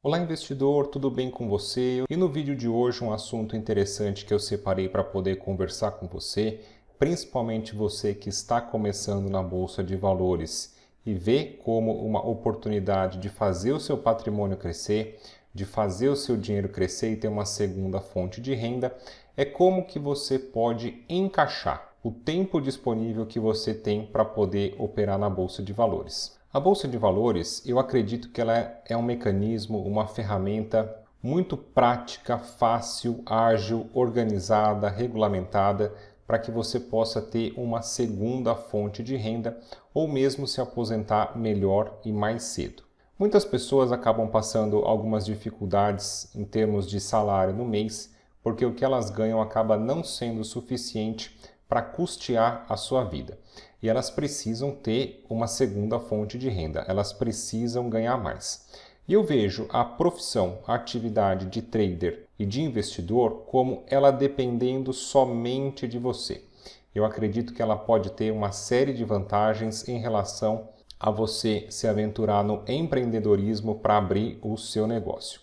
Olá, investidor, tudo bem com você? E no vídeo de hoje um assunto interessante que eu separei para poder conversar com você, principalmente você que está começando na Bolsa de Valores e vê como uma oportunidade de fazer o seu patrimônio crescer, de fazer o seu dinheiro crescer e ter uma segunda fonte de renda, é como que você pode encaixar o tempo disponível que você tem para poder operar na Bolsa de Valores. A Bolsa de Valores, eu acredito que ela é um mecanismo, uma ferramenta muito prática, fácil, ágil, organizada, regulamentada, para que você possa ter uma segunda fonte de renda ou mesmo se aposentar melhor e mais cedo. Muitas pessoas acabam passando algumas dificuldades em termos de salário no mês, porque o que elas ganham acaba não sendo suficiente para custear a sua vida. E elas precisam ter uma segunda fonte de renda, elas precisam ganhar mais. E eu vejo a profissão, a atividade de trader e de investidor como ela dependendo somente de você. Eu acredito que ela pode ter uma série de vantagens em relação a você se aventurar no empreendedorismo para abrir o seu negócio.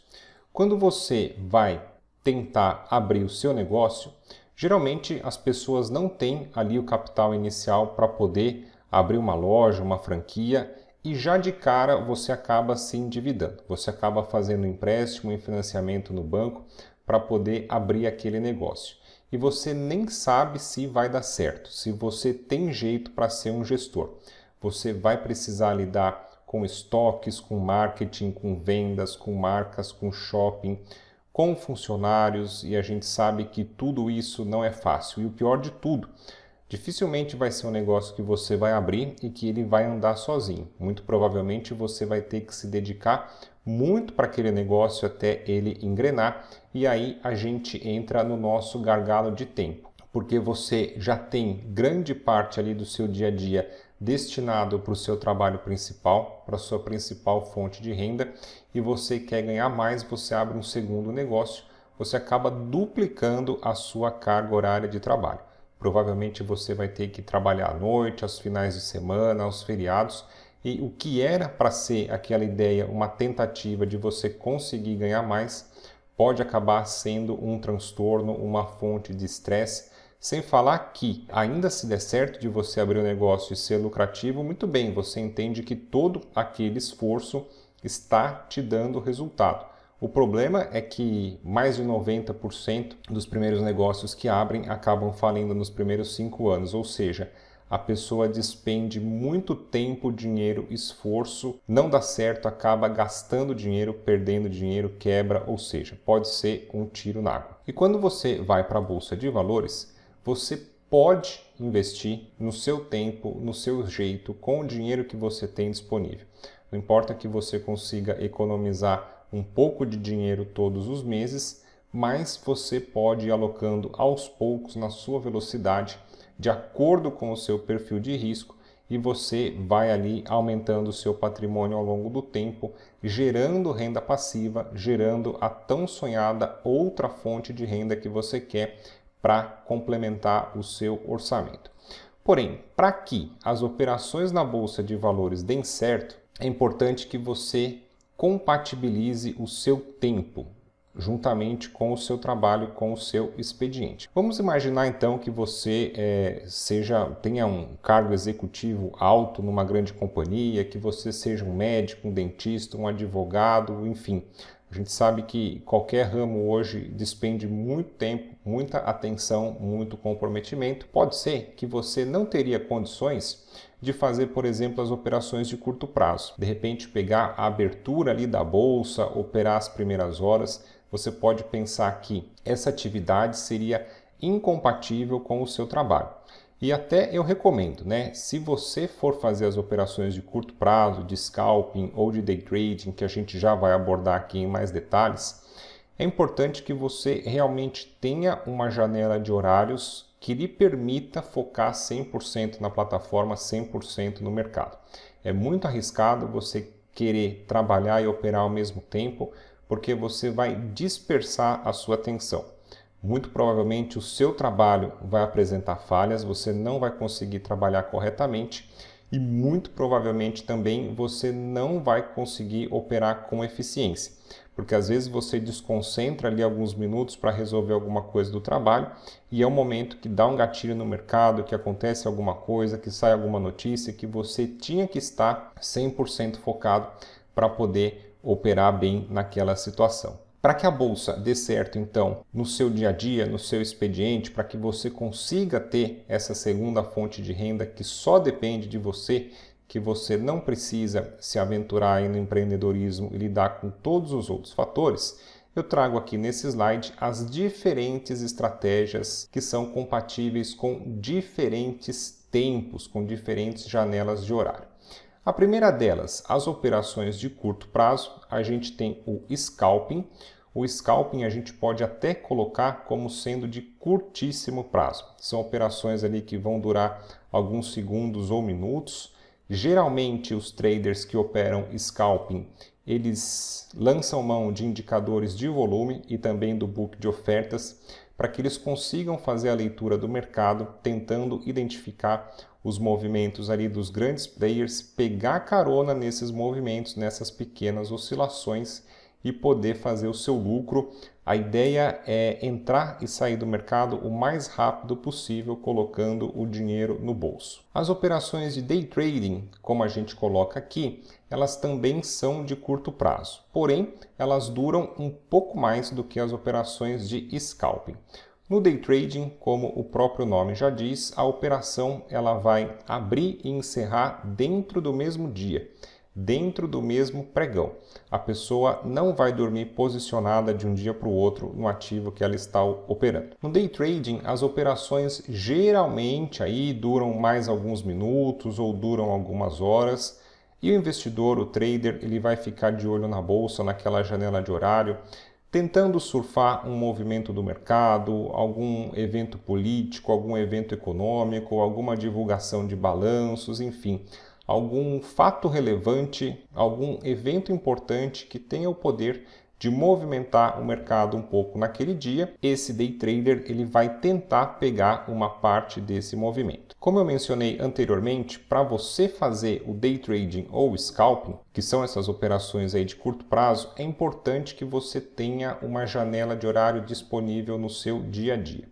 Quando você vai tentar abrir o seu negócio, geralmente as pessoas não têm ali o capital inicial para poder abrir uma loja, uma franquia e já de cara você acaba se endividando. Você acaba fazendo empréstimo e financiamento no banco para poder abrir aquele negócio. E você nem sabe se vai dar certo, se você tem jeito para ser um gestor. Você vai precisar lidar com estoques, com marketing, com vendas, com marcas, com shopping, com funcionários, e a gente sabe que tudo isso não é fácil. E o pior de tudo, dificilmente vai ser um negócio que você vai abrir e que ele vai andar sozinho. Muito provavelmente você vai ter que se dedicar muito para aquele negócio até ele engrenar, e aí a gente entra no nosso gargalo de tempo, porque você já tem grande parte ali do seu dia a dia destinado para o seu trabalho principal, para a sua principal fonte de renda, e você quer ganhar mais, você abre um segundo negócio, você acaba duplicando a sua carga horária de trabalho. Provavelmente você vai ter que trabalhar à noite, aos finais de semana, aos feriados, e o que era para ser aquela ideia, uma tentativa de você conseguir ganhar mais, pode acabar sendo um transtorno, uma fonte de estresse. Sem falar que, ainda se der certo de você abrir um negócio e ser lucrativo, muito bem, você entende que todo aquele esforço está te dando resultado. O problema é que mais de 90% dos primeiros negócios que abrem acabam falindo nos primeiros 5 anos, ou seja, a pessoa despende muito tempo, dinheiro, esforço, não dá certo, acaba gastando dinheiro, perdendo dinheiro, quebra, ou seja, pode ser um tiro na água. E quando você vai para a Bolsa de Valores, você pode investir no seu tempo, no seu jeito, com o dinheiro que você tem disponível. Não importa que você consiga economizar um pouco de dinheiro todos os meses, mas você pode ir alocando aos poucos na sua velocidade, de acordo com o seu perfil de risco, e você vai ali aumentando o seu patrimônio ao longo do tempo, gerando renda passiva, gerando a tão sonhada outra fonte de renda que você quer para complementar o seu orçamento. Porém, para que as operações na Bolsa de Valores deem certo, é importante que você compatibilize o seu tempo juntamente com o seu trabalho, com o seu expediente. Vamos imaginar então que você tenha um cargo executivo alto numa grande companhia, que você seja um médico, um dentista, um advogado, enfim. A gente sabe que qualquer ramo hoje despende muito tempo, muita atenção, muito comprometimento. Pode ser que você não teria condições de fazer, por exemplo, as operações de curto prazo. De repente, pegar a abertura ali da bolsa, operar as primeiras horas. Você pode pensar que essa atividade seria incompatível com o seu trabalho. E até eu recomendo, né? Se você for fazer as operações de curto prazo, de scalping ou de day trading, que a gente já vai abordar aqui em mais detalhes, é importante que você realmente tenha uma janela de horários que lhe permita focar 100% na plataforma, 100% no mercado. É muito arriscado você querer trabalhar e operar ao mesmo tempo, porque você vai dispersar a sua atenção. Muito provavelmente o seu trabalho vai apresentar falhas, você não vai conseguir trabalhar corretamente e muito provavelmente também você não vai conseguir operar com eficiência, porque às vezes você desconcentra ali alguns minutos para resolver alguma coisa do trabalho e é um momento que dá um gatilho no mercado, que acontece alguma coisa, que sai alguma notícia, que você tinha que estar 100% focado para poder operar bem naquela situação. Para que a bolsa dê certo, então, no seu dia a dia, no seu expediente, para que você consiga ter essa segunda fonte de renda que só depende de você, que você não precisa se aventurar aí no empreendedorismo e lidar com todos os outros fatores, eu trago aqui nesse slide as diferentes estratégias que são compatíveis com diferentes tempos, com diferentes janelas de horário. A primeira delas, as operações de curto prazo, a gente tem o scalping. O scalping a gente pode até colocar como sendo de curtíssimo prazo. São operações ali que vão durar alguns segundos ou minutos. Geralmente os traders que operam scalping, eles lançam mão de indicadores de volume e também do book de ofertas para que eles consigam fazer a leitura do mercado, tentando identificar os movimentos ali dos grandes players, pegar carona nesses movimentos, nessas pequenas oscilações e poder fazer o seu lucro. A ideia é entrar e sair do mercado o mais rápido possível, colocando o dinheiro no bolso. As operações de day trading, como a gente coloca aqui, elas também são de curto prazo, porém elas duram um pouco mais do que as operações de scalping. No day trading, como o próprio nome já diz, a operação ela vai abrir e encerrar dentro do mesmo dia, dentro do mesmo pregão. A pessoa não vai dormir posicionada de um dia para o outro no ativo que ela está operando. No day trading, as operações geralmente aí duram mais alguns minutos ou duram algumas horas. E o investidor, o trader, ele vai ficar de olho na bolsa, naquela janela de horário, tentando surfar um movimento do mercado, algum evento político, algum evento econômico, alguma divulgação de balanços, enfim, algum fato relevante, algum evento importante que tenha o poder de movimentar o mercado um pouco naquele dia. Esse day trader ele vai tentar pegar uma parte desse movimento. Como eu mencionei anteriormente, para você fazer o day trading ou o scalping, que são essas operações aí de curto prazo, é importante que você tenha uma janela de horário disponível no seu dia a dia.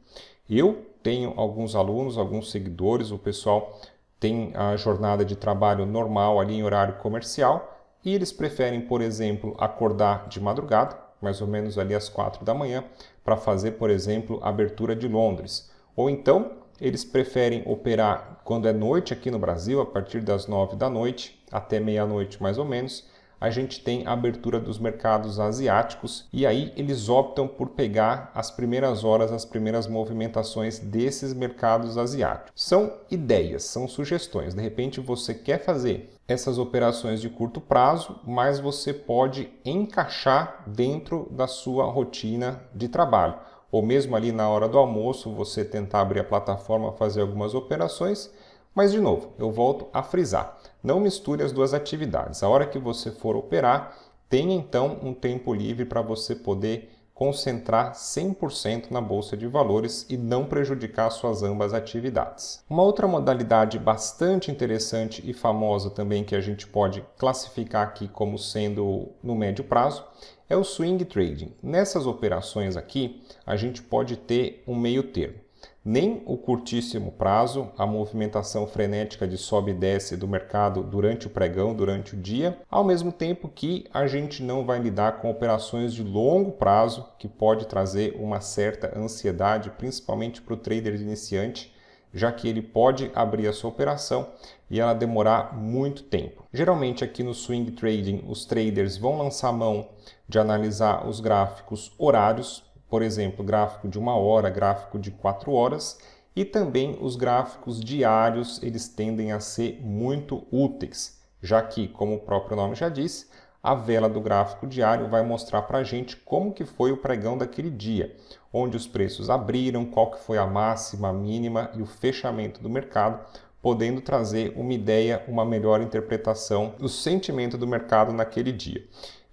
Eu tenho alguns alunos, alguns seguidores, o pessoal tem a jornada de trabalho normal ali em horário comercial, e eles preferem, por exemplo, acordar de madrugada, mais ou menos ali às 4 da manhã, para fazer, por exemplo, a abertura de Londres. Ou então, eles preferem operar quando é noite aqui no Brasil, a partir das 9 da noite até meia-noite mais ou menos. A gente tem a abertura dos mercados asiáticos e aí eles optam por pegar as primeiras horas, as primeiras movimentações desses mercados asiáticos. São ideias, são sugestões. De repente você quer fazer essas operações de curto prazo, mas você pode encaixar dentro da sua rotina de trabalho. Ou mesmo ali na hora do almoço, você tentar abrir a plataforma, fazer algumas operações. Mas, de novo, eu volto a frisar. Não misture as duas atividades. A hora que você for operar, tenha então um tempo livre para você poder concentrar 100% na Bolsa de Valores e não prejudicar suas ambas atividades. Uma outra modalidade bastante interessante e famosa também que a gente pode classificar aqui como sendo no médio prazo é o swing trading. Nessas operações aqui, a gente pode ter um meio termo. Nem o curtíssimo prazo, a movimentação frenética de sobe e desce do mercado durante o pregão, durante o dia, ao mesmo tempo que a gente não vai lidar com operações de longo prazo, que pode trazer uma certa ansiedade, principalmente para o trader iniciante, já que ele pode abrir a sua operação e ela demorar muito tempo. Geralmente aqui no swing trading, os traders vão lançar mão de analisar os gráficos horários, por exemplo, gráfico de 1 hora, gráfico de 4 horas, e também os gráficos diários, eles tendem a ser muito úteis, já que, como o próprio nome já diz, a vela do gráfico diário vai mostrar para a gente como que foi o pregão daquele dia, onde os preços abriram, qual que foi a máxima, a mínima e o fechamento do mercado, podendo trazer uma ideia, uma melhor interpretação do sentimento do mercado naquele dia.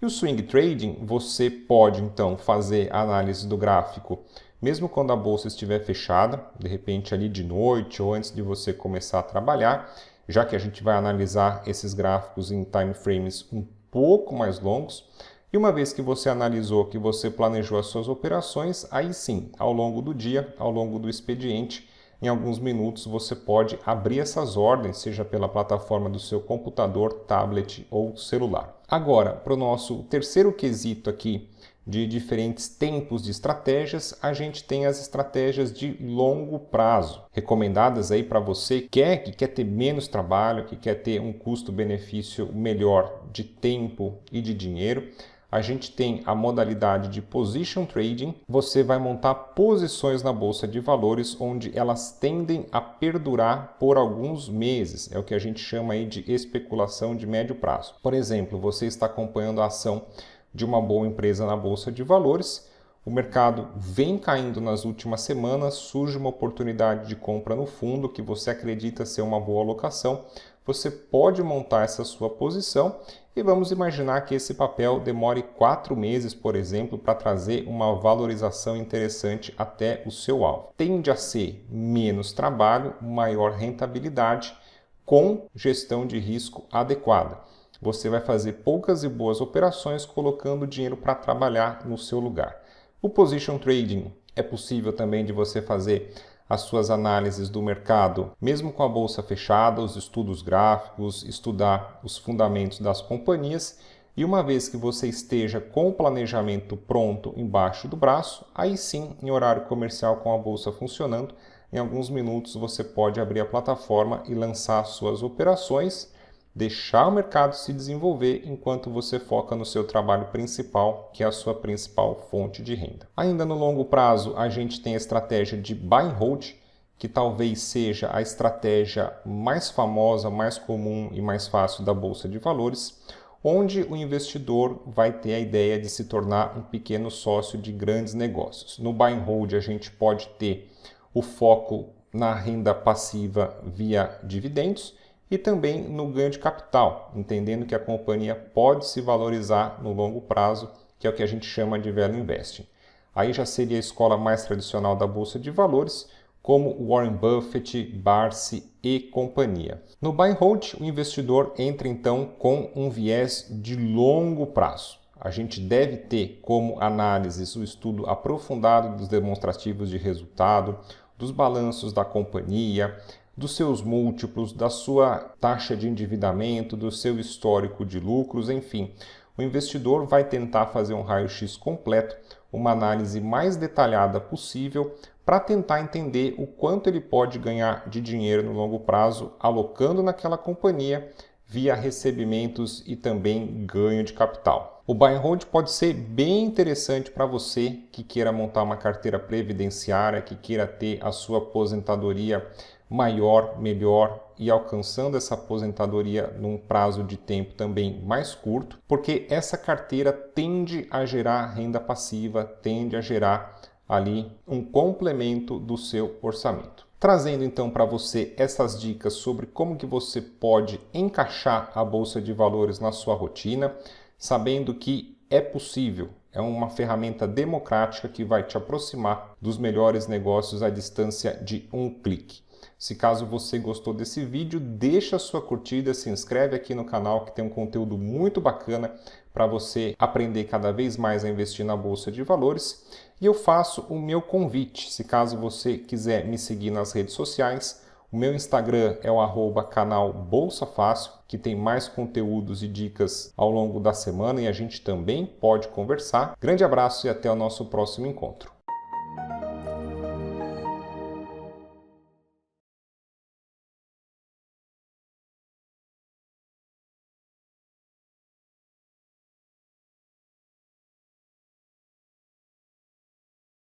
E o swing trading, você pode então fazer a análise do gráfico mesmo quando a bolsa estiver fechada, de repente ali de noite ou antes de você começar a trabalhar, já que a gente vai analisar esses gráficos em time frames um pouco mais longos. E uma vez que você analisou, que você planejou as suas operações, aí sim, ao longo do dia, ao longo do expediente, em alguns minutos você pode abrir essas ordens, seja pela plataforma do seu computador, tablet ou celular. Agora, para o nosso terceiro quesito aqui de diferentes tempos de estratégias, a gente tem as estratégias de longo prazo, recomendadas aí para você que quer ter menos trabalho, que quer ter um custo-benefício melhor de tempo e de dinheiro. A gente tem a modalidade de Position Trading. Você vai montar posições na bolsa de valores onde elas tendem a perdurar por alguns meses. É o que a gente chama aí de especulação de médio prazo. Por exemplo, você está acompanhando a ação de uma boa empresa na bolsa de valores. O mercado vem caindo nas últimas semanas, surge uma oportunidade de compra no fundo que você acredita ser uma boa alocação. Você pode montar essa sua posição e vamos imaginar que esse papel demore 4 meses, por exemplo, para trazer uma valorização interessante até o seu alvo. Tende a ser menos trabalho, maior rentabilidade com gestão de risco adequada. Você vai fazer poucas e boas operações colocando dinheiro para trabalhar no seu lugar. O Position Trading é possível também de você fazer as suas análises do mercado, mesmo com a bolsa fechada, os estudos gráficos, estudar os fundamentos das companhias e uma vez que você esteja com o planejamento pronto embaixo do braço, aí sim, em horário comercial com a bolsa funcionando, em alguns minutos você pode abrir a plataforma e lançar suas operações, deixar o mercado se desenvolver enquanto você foca no seu trabalho principal, que é a sua principal fonte de renda. Ainda no longo prazo, a gente tem a estratégia de Buy and Hold, que talvez seja a estratégia mais famosa, mais comum e mais fácil da bolsa de valores, onde o investidor vai ter a ideia de se tornar um pequeno sócio de grandes negócios. No Buy and Hold, a gente pode ter o foco na renda passiva via dividendos, e também no ganho de capital, entendendo que a companhia pode se valorizar no longo prazo, que é o que a gente chama de value investing. Aí já seria a escola mais tradicional da bolsa de valores, como Warren Buffett, Barsi e companhia. No Buy and Hold, o investidor entra então com um viés de longo prazo. A gente deve ter como análise o estudo aprofundado dos demonstrativos de resultado, dos balanços da companhia, dos seus múltiplos, da sua taxa de endividamento, do seu histórico de lucros, enfim. O investidor vai tentar fazer um raio-x completo, uma análise mais detalhada possível para tentar entender o quanto ele pode ganhar de dinheiro no longo prazo alocando naquela companhia via recebimentos e também ganho de capital. O Buy and Hold pode ser bem interessante para você que queira montar uma carteira previdenciária, que queira ter a sua aposentadoria maior, melhor e alcançando essa aposentadoria num prazo de tempo também mais curto, porque essa carteira tende a gerar renda passiva, tende a gerar ali um complemento do seu orçamento. Trazendo então para você essas dicas sobre como que você pode encaixar a bolsa de valores na sua rotina, sabendo que é possível, é uma ferramenta democrática que vai te aproximar dos melhores negócios à distância de um clique. Se caso você gostou desse vídeo, deixa a sua curtida, se inscreve aqui no canal que tem um conteúdo muito bacana para você aprender cada vez mais a investir na Bolsa de Valores. E eu faço o meu convite, se caso você quiser me seguir nas redes sociais, o meu Instagram é o @canal Bolsa Fácil, que tem mais conteúdos e dicas ao longo da semana e a gente também pode conversar. Grande abraço e até o nosso próximo encontro.